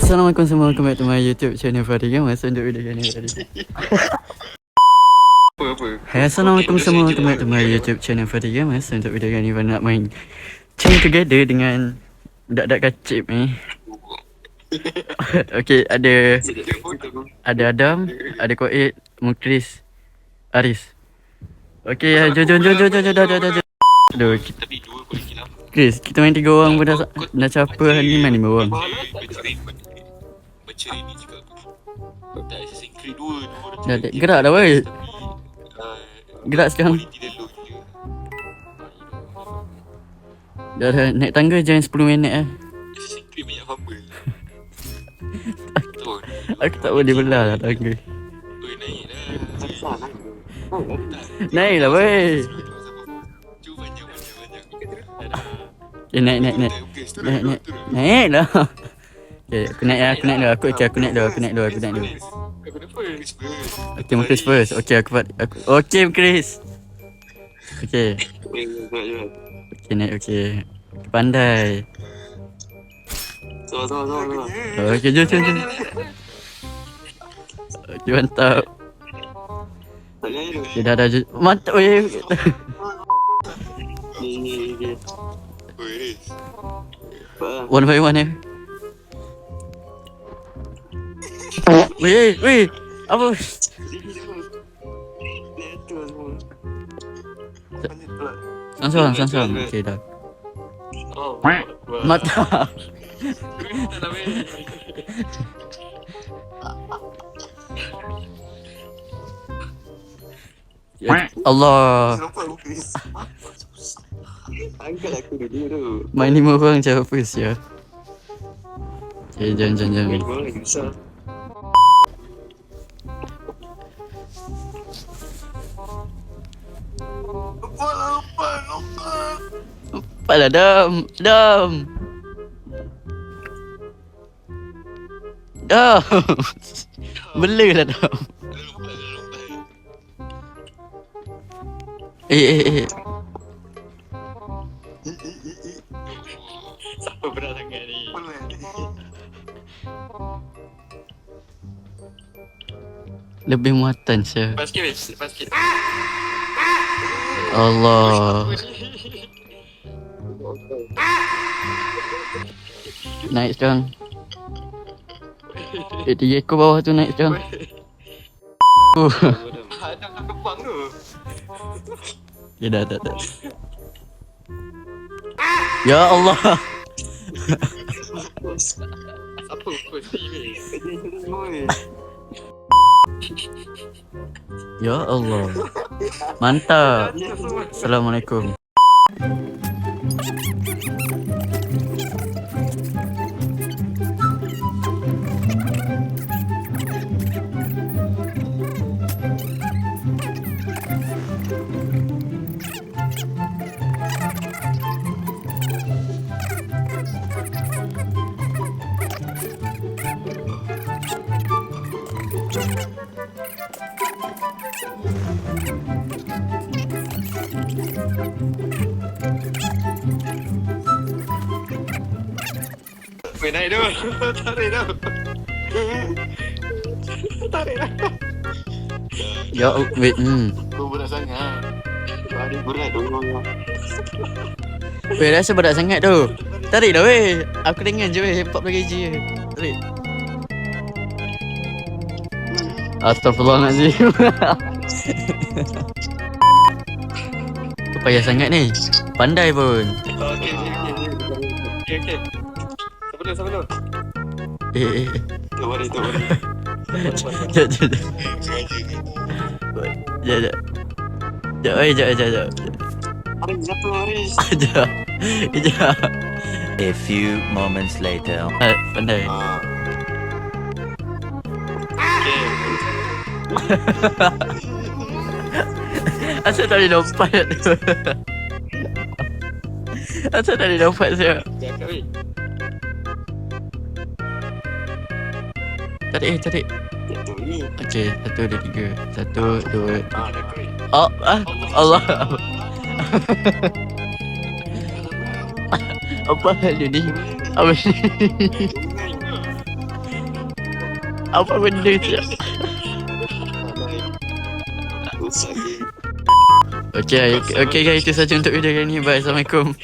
Assalamualaikum semua, welcome back to my YouTube channel Fadi Game. Masa untuk video ni tadi. Hai, Assalamualaikum semua, welcome back to my YouTube channel Fadi Game. Masa untuk video ni Fadi nak main Chain Together dengan budak-budak kacip ni. Okay, ada Adam, ada Koid, Mukris, Aris. Okay, jom. Aduh, Chris, kita main 3 orang pun dah capai hari ni, main 5 orang. Baca ni juga. Tak Assassin's Creed 2 Dah gerak dah weh. Gerak sekarang. Dah naik tangga jangan 10 minit lah. Assassin's Creed banyak fumble. Aku tak boleh belah lah tangga. Oi, naik dah. Naik lah weh. Cuba banyak. Okay, naik lah. Okay, aku naik dah. Aku naik dah. Okay, Mukris first. Okay, okay, Mukris. Okay. Okay, naik, okay. Pandai. Sama. Okay, jom. Okay, mantap. Okay, dah. Mantap, weh. Ni. One by one eh. Weh. Apa? Sang. Okay, dah. Mata. Ya, Allah. Angkat aku dulu tu. Main 5 orang macam apa sia? Okay, jom. Orang susah. Cepat lah, Dam. Bela lah, Dam. Eh. Siapa berat sangat ni? Lebih muatan sia. Lepas sikit. Allah. Naik sekarang. 3 ekor bawah tu naik sekarang. Ada kepang tu. Ya dah. Ya Allah. Apa kursi ni? Ya Allah. Mantap. Assalamualaikum. Weh, naik tu. Tarik tu. Ya wait. Kau berat sangat. Ada berat tu. Weh, rasa berat sangat tu. Tarik dah weh. Aku ringan je weh, 40 kg je. Tarik. Astagfirullahaladzim. Kau payah sangat ni. Pandai pun. Okay. Siapa tu? Eh. Tak boleh. Jap. Sengaja. Jap. Aris, jatuh Aris. Jap. A few moments later. Pandai. Okay. Asal tak boleh lompat tu. Asal tak boleh lompat siap. Jangan weh. Tarik. Jatuh ni. Okey, 1, 2, 3. 1, 2. Dah weh. Allah. Apa hal ni? Apa ni? Apa benda siap? Rosak je. Okay guys, itu saja untuk video kali ni. Bye, Assalamualaikum.